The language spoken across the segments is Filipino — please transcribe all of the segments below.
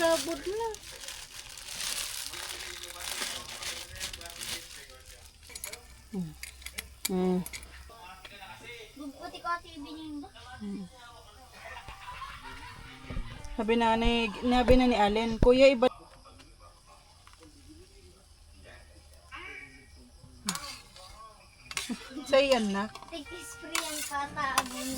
sabod na. Puti ko TV niyo. Sabi na ni Allen, kuya iba. So yan na. Tig-spray ang kataabon.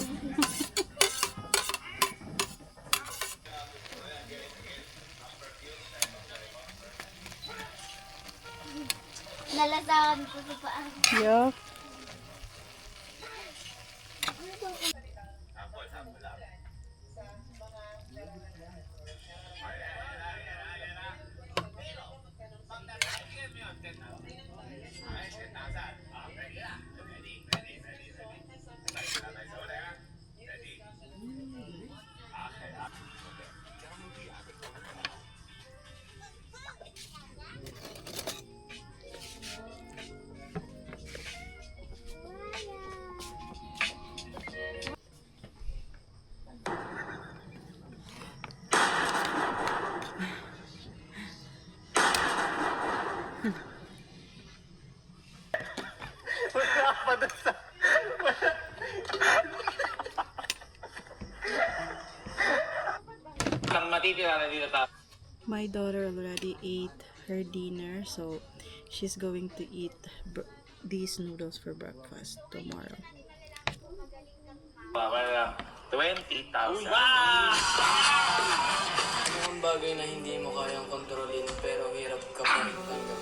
Nalasahan ko sa paan. Yeah. My daughter already ate her dinner, so she's going to eat these noodles for breakfast tomorrow. 20,000. Ang bagay na hindi mo kayang kontrolin pero hirap ka pa rin tanggap.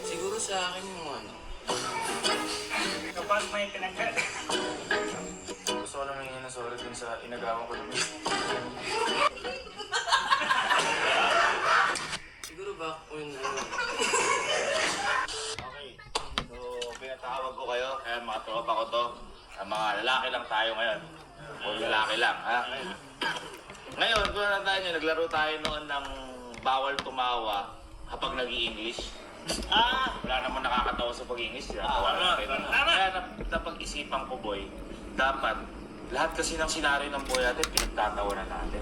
Siguro sa akin yung ano. Kapag may pinagkat. Gusto ko lang nangyayin na sorry dun sa inagawan ko naman. Siguro ba kung Okay. So, pinatawag ko kayo. Kaya mga tropa ko to. Mga lalaki lang tayo ngayon. O lalaki lang, ha? Ngayon, kung natandaan nyo, naglaro tayo noon ng bawal tumawa kapag nag-i-English. Wala naman nakakatawa sa pag-English. Kaya napag-isipan ko, boy, dapat lahat kasi ng senaryo ng boy natin, pinagtatawanan natin.